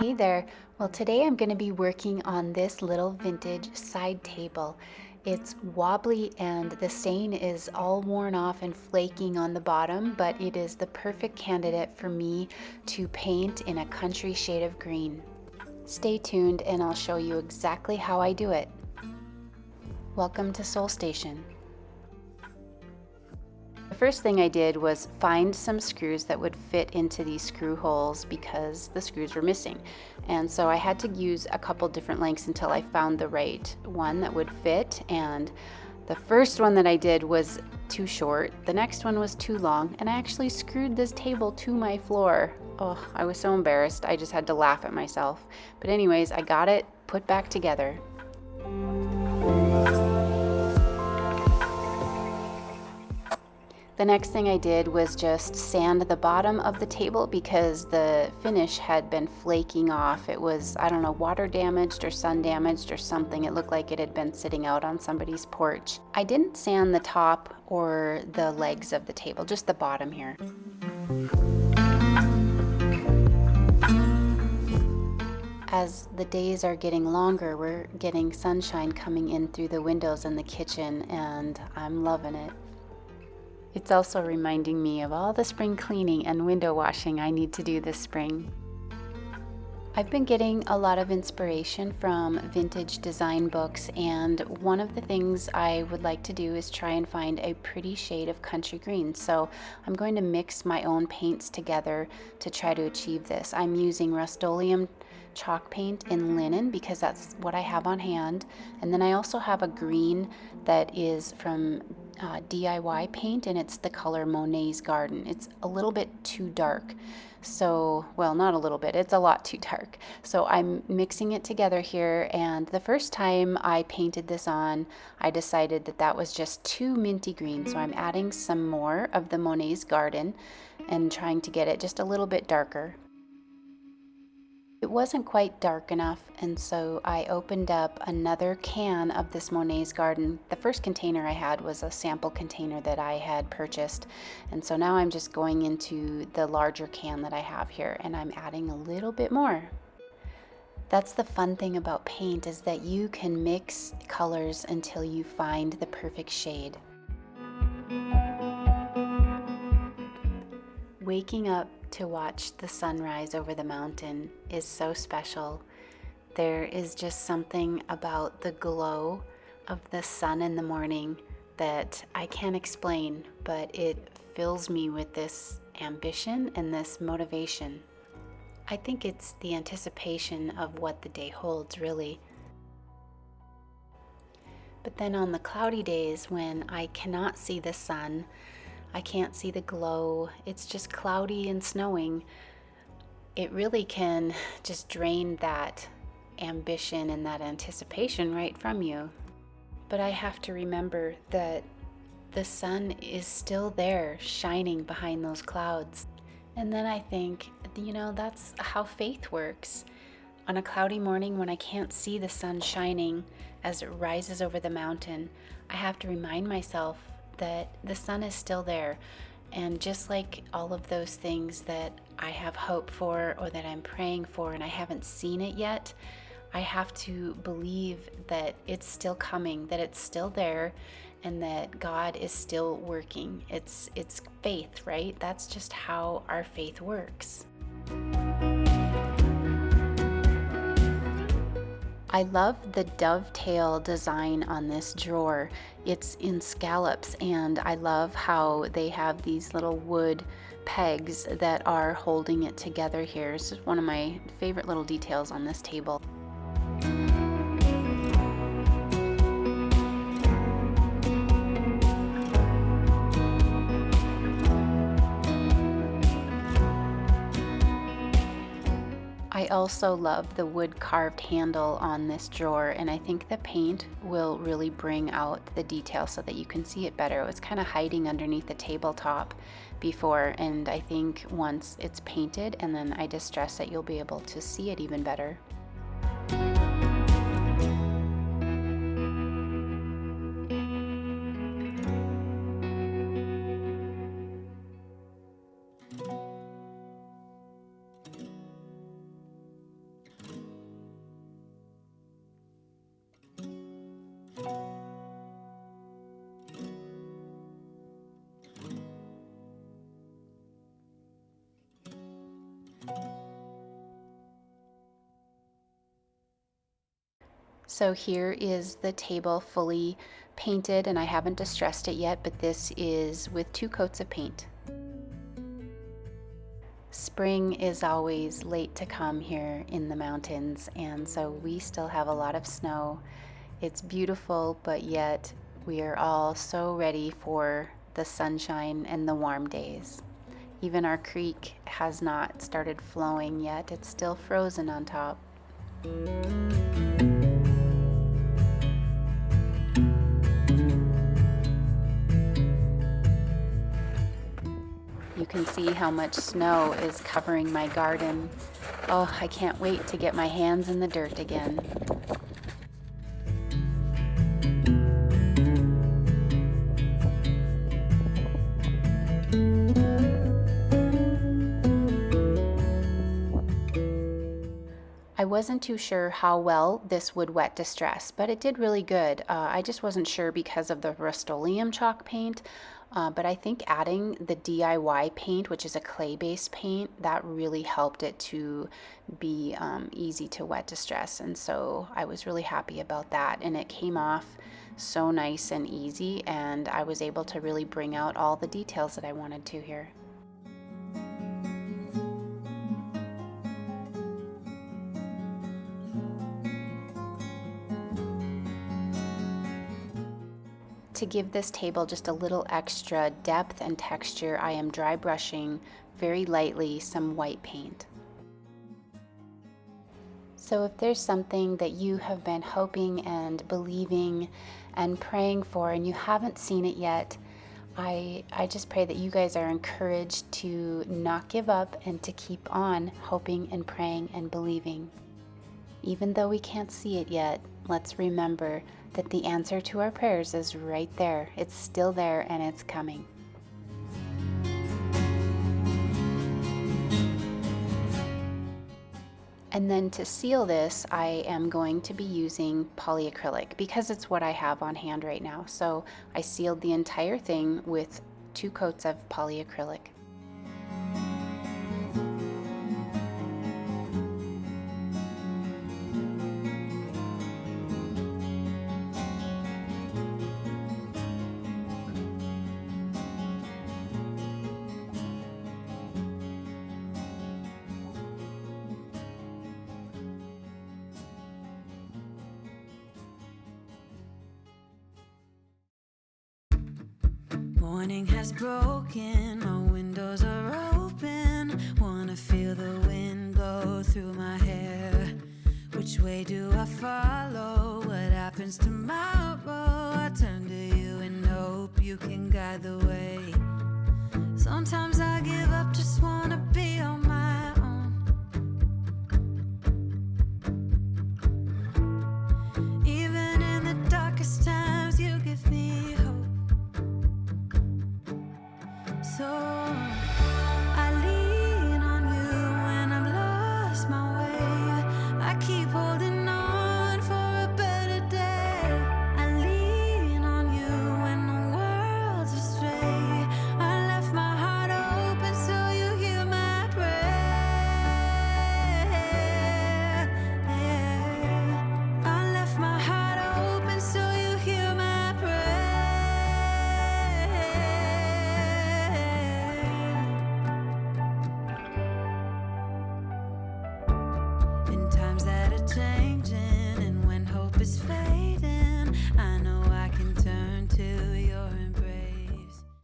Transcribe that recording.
Hey there. Well, today I'm going to be working on this little vintage side table. It's wobbly and the stain is all worn off and flaking on the bottom, but it is the perfect candidate for me to paint in a country shade of green. Stay tuned and I'll show you exactly how I do it. Welcome to Soul Station. The first thing I did was find some screws that would fit into these screw holes because the screws were missing. And so I had to use a couple different lengths until I found the right one that would fit. And the first one that I did was too short. The next one was too long. And I actually screwed this table to my floor. Oh, I was so embarrassed. I just had to laugh at myself. But anyways, I got it put back together. The next thing I did was just sand the bottom of the table because the finish had been flaking off. It was, I don't know, water damaged or sun damaged or something. It looked like it had been sitting out on somebody's porch. I didn't sand the top or the legs of the table, just the bottom here. As the days are getting longer, we're getting sunshine coming in through the windows in the kitchen, and I'm loving it. It's also reminding me of all the spring cleaning and window washing I need to do this spring. I've been getting a lot of inspiration from vintage design books, and one of the things I would like to do is try and find a pretty shade of country green. So I'm going to mix my own paints together to try to achieve this. I'm using Rust-Oleum chalk paint in linen because that's what I have on hand, and then I also have a green that is from DIY paint, and it's the color Monet's Garden. It's a little bit too dark, so, well, not a little bit, it's a lot too dark. So I'm mixing it together here, and the first time I painted this on, I decided that that was just too minty green, so I'm adding some more of the Monet's Garden and trying to get it just a little bit darker. It wasn't quite dark enough, and so I opened up another can of this Monet's Garden. The first container I had was a sample container that I had purchased, and so now I'm just going into the larger can that I have here, and I'm adding a little bit more. That's the fun thing about paint, is that you can mix colors until you find the perfect shade. Waking up to watch the sunrise over the mountain is so special. There is just something about the glow of the sun in the morning that I can't explain, but it fills me with this ambition and this motivation. I think it's the anticipation of what the day holds, really. But then on the cloudy days when I cannot see the sun, I can't see the glow, it's just cloudy and snowing, it really can just drain that ambition and that anticipation right from you. But I have to remember that the sun is still there, shining behind those clouds. And then I think, that's how faith works. On a cloudy morning when I can't see the sun shining as it rises over the mountain, I have to remind myself that the sun is still there. And just like all of those things that I have hope for or that I'm praying for and I haven't seen it yet, I have to believe that it's still coming, that it's still there, and that God is still working. It's faith, right? That's just how our faith works. I love the dovetail design on this drawer. It's in scallops, and I love how they have these little wood pegs that are holding it together here. This is one of my favorite little details on this table. I also love the wood carved handle on this drawer, and I think the paint will really bring out the detail so that you can see it better. It was kind of hiding underneath the tabletop before, and I think once it's painted and then I distress it, you'll be able to see it even better. So here is the table fully painted, and I haven't distressed it yet, but this is with 2 coats of paint. Spring is always late to come here in the mountains, and so we still have a lot of snow. It's beautiful, but yet we are all so ready for the sunshine and the warm days. Even our creek has not started flowing yet. It's still frozen on top. You can see how much snow is covering my garden. Oh, I can't wait to get my hands in the dirt again. I wasn't too sure how well this would wet distress, but it did really good. I just wasn't sure because of the Rust-Oleum chalk paint, but I think adding the DIY paint, which is a clay-based paint, that really helped it to be easy to wet distress, and so I was really happy about that, and it came off so nice and easy, and I was able to really bring out all the details that I wanted to here. To give this table just a little extra depth and texture, I am dry brushing very lightly some white paint. So if there's something that you have been hoping and believing and praying for and you haven't seen it yet, I just pray that you guys are encouraged to not give up and to keep on hoping and praying and believing. Even though we can't see it yet, let's remember that the answer to our prayers is right there. It's still there and it's coming. And then to seal this, I am going to be using polyacrylic because it's what I have on hand right now. So I sealed the entire thing with 2 coats of polyacrylic. Morning has broken, my windows are open. Wanna feel the wind blow through my hair. Which way do I follow? What happens tomorrow? I turn to you and hope you can guide the way. Sometimes I give up, just wanna